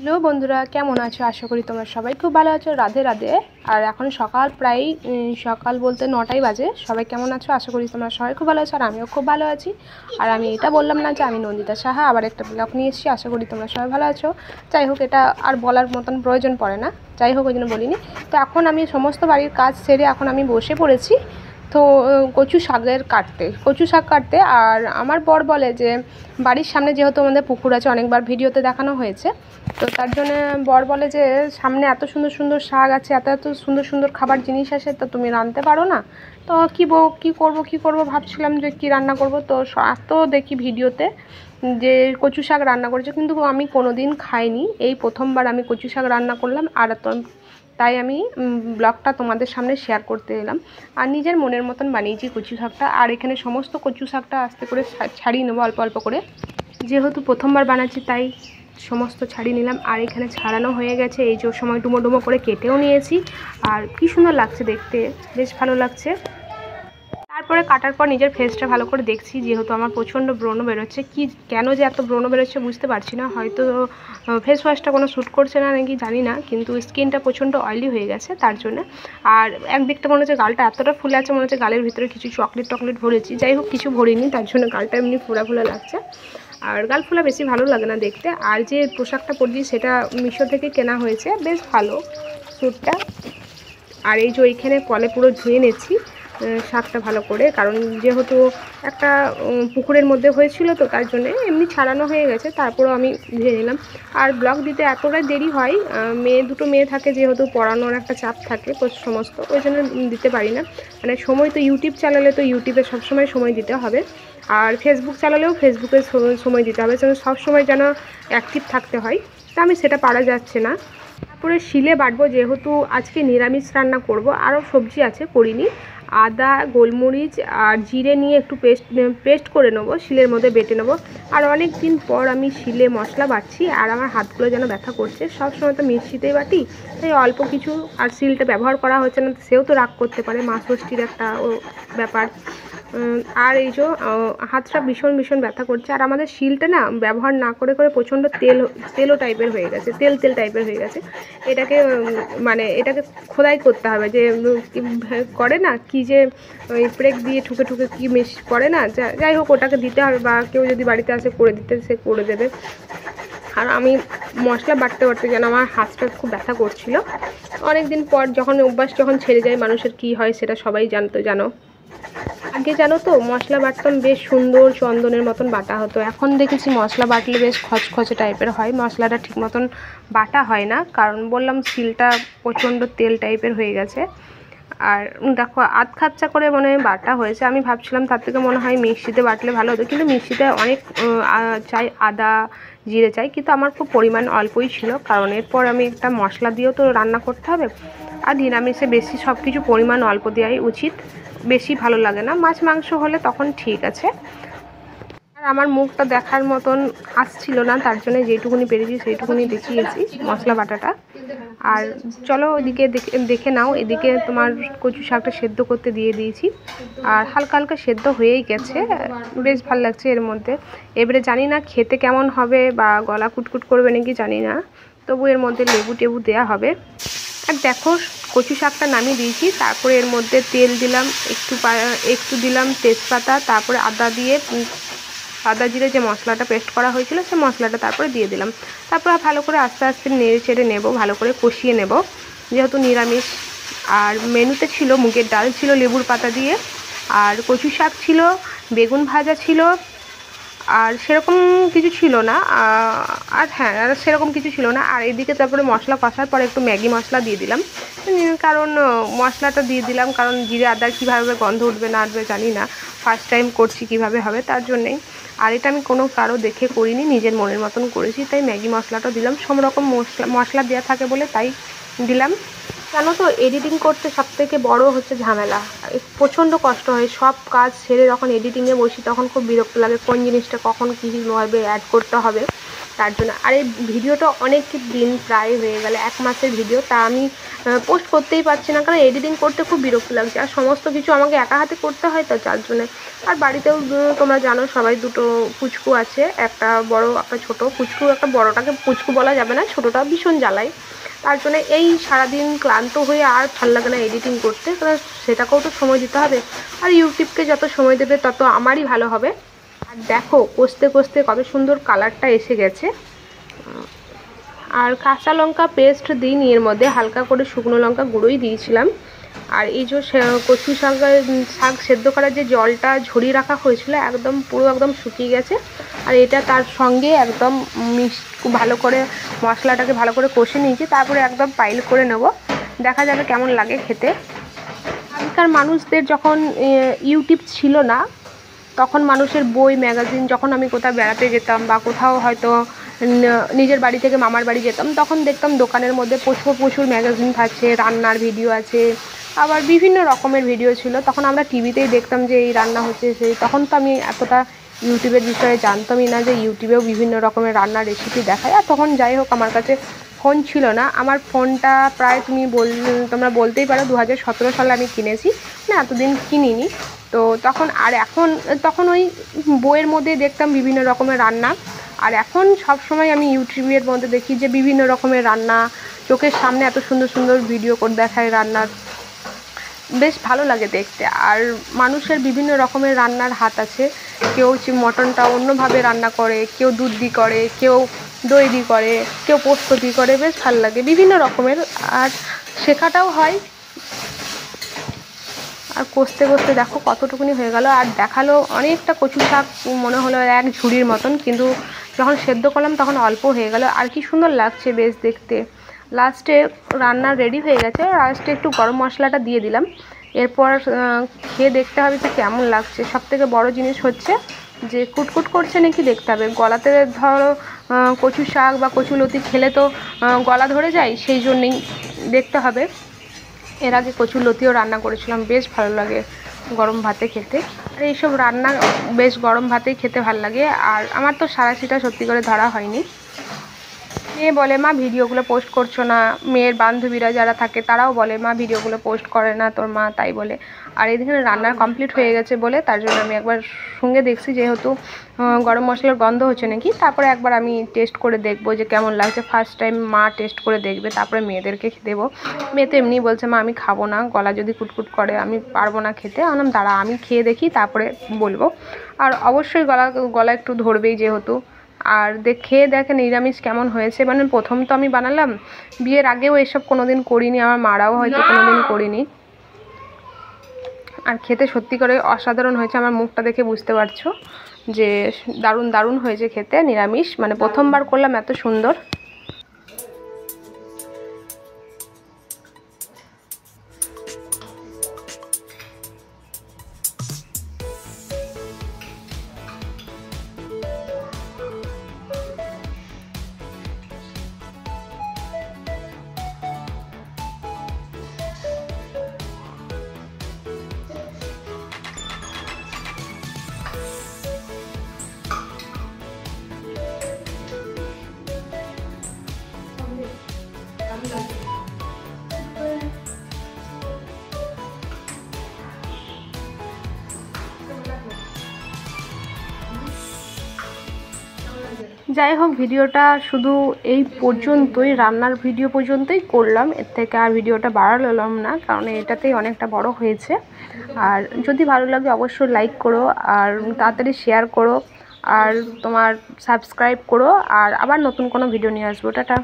Hello বন্ধুরা, কেমন আছো? আশা করি তোমরা সবাই খুব ভালো আছো। রাধে রাধে। আর এখন সকাল প্রায় সকাল বলতে 9টাই বাজে। সবাই কেমন আছো? আশা করি তোমরা সবাই খুব ভালো আছো, আর আমিও খুব ভালো আছি। আর আমি এটা বললাম না যে আমি নন্দিতা সাহা আবার একটা ব্লগ নিয়ে এসেছি। আশা করি তোমরা সবাই ভালো আছো। যাই হোক, এটা আর বলার মতন প্রয়োজন পড়ে না, যাই হোক ওই জন্য বলিনি। তো এখন আমি সমস্ত বাড়ির কাজ সেরে এখন আমি বসে পড়েছি। তো কচু শাক কাটতে। আর আমার বর বলে যে বাড়ির সামনে যেহেতু আমাদের পুকুর আছে, অনেকবার ভিডিওতে দেখানো হয়েছে, তো তার জন্যে বর বলে যে সামনে এত সুন্দর সুন্দর শাক আছে, এত সুন্দর সুন্দর খাবার জিনিস আছে, তো তুমি রাঁধতে পারো না? তো কী করবো ভাবছিলাম যে কী রান্না করব। তো এত দেখি ভিডিওতে যে কচু শাক রান্না করেছে, কিন্তু আমি কোনো দিন খাইনি। এই প্রথমবার আমি কচু শাক রান্না করলাম। আর তাই আমি ব্লগটা তোমাদের সামনে শেয়ার করতে এলাম। আর নিজের মনের মতন বানিয়েছি কচু শাকটা। আর এখানে সমস্ত কচু শাকটা আস্তে করে ছাড়িয়ে নেবো অল্প অল্প করে, যেহেতু প্রথমবার বানাচ্ছি তাই সমস্ত ছাড়িয়ে নিলাম। আর এখানে ছাড়ানো হয়ে গেছে, এই যে সময় ডুমো ডুমো করে কেটেও নিয়েছি। আর কী সুন্দর লাগছে দেখতে, বেশ ভালো লাগছে। তারপরে কাটার পর নিজের ফেসটা ভালো করে দেখছি, যেহেতু আমার প্রচণ্ড ব্রণ বেরোচ্ছে। কেন যে এত ব্রণ বেরোচ্ছে বুঝতে পারছি না, হয়তো ফেস ওয়াশটা কোনো শ্যুট করছে না নাকি জানি না, কিন্তু স্কিনটা প্রচণ্ড অয়েলি হয়ে গেছে তার জন্য। আর একদিকটা মনে হচ্ছে গালটা এতটা ফুলে আছে, মনে হচ্ছে গালের ভিতরে কিছু চকলেট ভরেছি। যাই হোক, কিছু ভরিনি, তার জন্য গালটা এমনি ফোলা লাগছে। আর গাল ফোলা বেশি ভালো লাগে না দেখতে। আর যে পোশাকটা পরছি সেটা মিশো থেকে কেনা হয়েছে, বেশ ভালো স্যুটটা। আর এই যে ওইখানে কলে পুরো ধুয়ে নিয়েছি শাকটা ভালো করে, কারণ যেহেতু একটা পুকুরের মধ্যে হয়েছিল, তো তার জন্যে এমনি ছাড়ানো হয়ে গেছে, তারপরেও আমি ধুয়ে নিলাম। আর ব্লগ দিতে এতটাই দেরি হয়, দুটো মেয়ে থাকে, যেহেতু পড়ানোর একটা চাপ থাকে সমস্ত, ওই জন্য দিতে পারি না। মানে সময় তো ইউটিউব চালালে তো ইউটিউবে সবসময় সময় দিতে হবে, আর ফেসবুক চালালেও ফেসবুকে সময় দিতে হবে, যেন সবসময় যেন অ্যাক্টিভ থাকতে হয়। তা আমি সেটা পারা যাচ্ছে না। তারপরে শিলে বাটবো, যেহেতু আজকে নিরামিষ রান্না করব। আরও সবজি আছে, করিনি। আদা, গোলমরিচ আর জিরে নিয়ে একটু পেস্ট করে নেবো, শিলের মধ্যে বেটে নেবো। আর অনেক দিন পর আমি শিলে মশলা বাটছি, আর আমার হাতগুলো যেন ব্যথা করছে। সবসময় তো মিক্সিতেই বাটি, তাই অল্প কিছু। আর শিলটা ব্যবহার করা হচ্ছে না, সেও তো রাগ করতে পারে, মা ষষ্ঠীর একটা ব্যাপার। আর এই যে হাতটা ভীষণ ব্যথা করছে। আর আমাদের শিলটা না ব্যবহার না করে প্রচণ্ড তেলো টাইপের হয়ে গেছে, তেল টাইপের হয়ে গেছে। এটাকে খোদাই করতে হবে, যে করে না কি যে ওই ব্রেক দিয়ে ঠুকে কি মিস করে না, যাই হোক ওটাকে দিতে হবে, বা কেউ যদি বাড়িতে আসে করে দিতে, সে করে দেবে। আর আমি মশলা বাটতে যেন আমার হাতটা খুব ব্যথা করছিল। অনেক দিন পর অভ্যাস যখন ছেড়ে যায় মানুষের কি হয় সেটা সবাই জানো। আগে জানো তো মশলা বাটতাম, বেশ সুন্দর চন্দনের মতন বাটা হতো। এখন দেখেছি মশলা বাটলে বেশ খচখচে টাইপের হয়, মশলাটা ঠিক মতন বাটা হয় না, কারণ বললাম শিলটা প্রচণ্ড তেল টাইপের হয়ে গেছে। আর দেখো আধ খাচ্চা করে মনে হয় বাটা হয়েছে। আমি ভাবছিলাম তার থেকে মনে হয় মিক্সিতে বাটলে ভালো হতো, কিন্তু মিক্সিতে অনেক চাই, আদা জিরে চাই, কিন্তু আমার খুব পরিমাণ অল্পই ছিল, কারণ এরপর আমি একটা মশলা দিয়েও তো রান্না করতে হবে। আর নিরামিষে বেশি সব কিছু পরিমাণ অল্প দেওয়াই উচিত, বেশি ভালো লাগে না। মাছ মাংস হলে তখন ঠিক আছে। আর আমার মুখটা দেখার মতন আসছিল না, তার জন্য যেটুকুনি পেরেছি সেইটুকুনি দেখিয়েছি মশলা বাটাটা। আর চলো ওইদিকে দেখে নাও, এদিকে তোমার কচু শাকটা সেদ্ধ করতে দিয়ে দিয়েছি, আর হালকা হালকা সেদ্ধ হয়েই গেছে, বেশ ভালো লাগছে এর মধ্যে। এবারে জানি না খেতে কেমন হবে, বা গলা কুটকুট করবে নাকি জানি না, তবু এর মধ্যে লেবু টেবু দেওয়া হবে। আর দেখো কচু শাকটা নামিয়ে দিয়েছি, তারপরে এর মধ্যে তেল দিলাম, একটু দিলাম তেজপাতা, তারপরে আদা জিরে যে মশলাটা পেস্ট করা হয়েছিল সে মশলাটা তারপরে দিয়ে দিলাম। তারপর ভালো করে আস্তে আস্তে নেড়ে চেড়ে নেব, ভালো করে কষিয়ে নেব, যেহেতু নিরামিষ। আর মেনুতে ছিল মুগের ডাল ছিল লেবুর পাতা দিয়ে, আর কচু শাক ছিল, বেগুন ভাজা ছিল, আর সেরকম কিছু ছিল না। সেরকম কিছু ছিল না। আর এদিকে তারপরে মশলা কষার পরে একটু ম্যাগি মশলা দিয়ে দিলাম, কারণ মশলাটা দিয়ে দিলাম কারণ জিরে আদার কীভাবে গন্ধ উঠবে না উঠবে জানি না, ফার্স্ট টাইম করছি কীভাবে হবে তার জন্যেই। আর এটা আমি কোনো কারো দেখে করিনি, নিজের মনের মতন করেছি, তাই ম্যাগি মশলাটা দিলাম। সব রকম মশলা দেওয়া থাকে বলে তাই দিলাম। জানো তো এডিটিং করতে সবথেকে বড় হচ্ছে ঝামেলা, প্রচণ্ড কষ্ট হয়। সব কাজ সেরে যখন এডিটিংয়ে বসি তখন খুব বিরক্ত লাগে, কোন জিনিসটা কখন কীভাবে অ্যাড করতে হবে তার জন্য। আর এই ভিডিওটা অনেক দিন প্রায় হয়ে গেলে 1 মাসের ভিডিও, তা আমি পোস্ট করতেই পারছি না, কারণ এডিটিং করতে খুব বিরক্ত লাগছে, আর সমস্ত কিছু আমাকে একা হাতে করতে হয়, তো যার জন্যে। আর বাড়িতেও তোমরা জানো সবাই, দুটো পুচকু আছে, একটা বড় একটা ছোটো। একটা বড়োটাকে পুচকু বলা যাবে না, ছোটোটা ভীষণ জ্বালায়। তার জন্য এই সারাদিন ক্লান্ত হয়ে আর ভাল লাগে না এডিটিং করতে, কারণ সেটাকেও তো সময় দিতে হবে। আর ইউটিউবকে যত সময় দেবে তত আমারই ভালো হবে। আর দেখো কষতে কষতে কত সুন্দর কালারটা এসে গেছে। আর কাঁচা লঙ্কা পেস্ট দিইনি, এর মধ্যে হালকা করে শুকনো লঙ্কা গুঁড়োই দিয়েছিলাম। আর এই যে কচু শাক সেদ্ধ করার যে জলটা ঝরিয়ে রাখা হয়েছিল, একদম পুরো একদম শুকিয়ে গেছে। আর এটা তার সঙ্গে একদম ভালো করে মশলাটাকে ভালো করে কষে নিয়েছি, তারপরে একদম পাইল করে নেব, দেখা যাবে কেমন লাগে খেতে। আগেকার মানুষদের যখন ইউটিউব ছিল না, তখন মানুষের বই ম্যাগাজিন, যখন আমি কোথাও বেড়াতে যেতাম বা কোথাও হয়তো নিজের বাড়ি থেকে মামার বাড়ি যেতাম, তখন দেখতাম দোকানের মধ্যে প্রচুর ম্যাগাজিন থাকছে, রান্নার ভিডিও আছে, আবার বিভিন্ন রকমের ভিডিও ছিল। তখন আমরা টিভিতেই দেখতাম যে এই রান্না হচ্ছে সেই, তখন তো আমি এতটা ইউটিউবের বিষয়ে জানতামই না যে ইউটিউবেও বিভিন্ন রকমের রান্নার রেসিপি দেখায়। আর তখন যাই হোক আমার কাছে ফোন ছিল না, আমার ফোনটা প্রায় তোমরা বলতেই পারো 2017 সালে আমি কিনেছি, না এতদিন কিনিনি। তো তখন ওই বইয়ের মধ্যে দেখতাম বিভিন্ন রকমের রান্না। আর এখন সব সময় আমি ইউটিউবের মধ্যে দেখি যে বিভিন্ন রকমের রান্না, চোখের সামনে এত সুন্দর সুন্দর ভিডিও করে দেখায় রান্নার, বেশ ভালো লাগে দেখতে। আর মানুষের বিভিন্ন রকমের রান্নার হাত আছে, কেউ মটনটা অন্যভাবে রান্না করে, কেউ দুধ দিয়ে করে, কেউ দই দিয়ে করে, কেউ পোস্ত দিয়ে করে, বেশ ভালো লাগে বিভিন্ন রকমের, আর শেখাটাও হয়। আর কষতে কষতে দেখো কতটুকুনি হয়ে গেল, আর দেখালো অনেকটা কচু শাক মনে হলো এক ঝুড়ির মতন, কিন্তু যখন সেদ্ধ করলাম তখন অল্প হয়ে গেল। আর কি সুন্দর লাগছে বেশ দেখতে। লাস্টে রান্না রেডি হয়ে গেছে, লাস্টে একটু গরম মশলাটা দিয়ে দিলাম। এরপর খেয়ে দেখতে হবে যে কেমন লাগছে। সবথেকে বড় জিনিস হচ্ছে যে কুটকুট করছে নাকি দেখতে হবে। গলাতে ধরো কচু শাক বা কচুলতি খেলে তো গলা ধরে যায়, সেই জন্যেই দেখতে হবে। এর আগে কচুলতিও রান্না করেছিলাম, বেশ ভালো লাগে গরম ভাতে খেতে। আর এইসব রান্না বেশ গরম ভাতেই খেতে ভালো লাগে। আর আমার তো সাঁড়াশিটা সত্যি করে ধরা হয়নি। মেয়ে বলে মা ভিডিওগুলো পোস্ট করছো না, মেয়ের বান্ধবীরা যারা থাকে তারাও বলে মা ভিডিওগুলো পোস্ট করে না তোর মা, তাই বলে। আর এদিকে রান্নার কমপ্লিট হয়ে গেছে বলে তার জন্য আমি একবার সঙ্গে দেখছি, যেহেতু গরম মশলার গন্ধ হচ্ছে নাকি, তারপরে একবার আমি টেস্ট করে দেখবো যে কেমন লাগছে। ফার্স্ট টাইম মা টেস্ট করে দেখবে, তারপরে মেয়েদেরকে দেবো। মেয়ে তো এমনিই বলছে মা আমি খাবো না, গলা যদি কুটকুট করে আমি পারবো না খেতে। আমি দাঁড়া আমি খেয়ে দেখি তারপরে বলবো। আর অবশ্যই গলা একটু ধরবেই যেহেতু। আর খেয়ে দেখে নিরামিষ কেমন হয়েছে, মানে প্রথম তো আমি বানালাম, বিয়ের আগেও এসব কোনোদিন করিনি, আমার মারাও হয়তো কোনোদিন করিনি। আর খেতে সত্যি করে অসাধারণ হয়েছে, আমার মুখটা দেখে বুঝতে পারছো যে দারুণ হয়েছে খেতে। নিরামিষ মানে প্রথমবার করলাম এত সুন্দর। যাই হোক, ভিডিওটা শুধু এই পর্যন্তই, রান্নার ভিডিও পর্যন্তই করলাম, এর থেকে আর ভিডিওটা বাড়ালাম না, কারণ এটাতেই অনেকটা বড় হয়েছে। আর যদি ভালো লাগে অবশ্যই লাইক করো, আর তাড়াতাড়ি শেয়ার করো, আর তোমার সাবস্ক্রাইব করো। আর আবার নতুন কোনো ভিডিও নিয়ে আসবো। টাটা।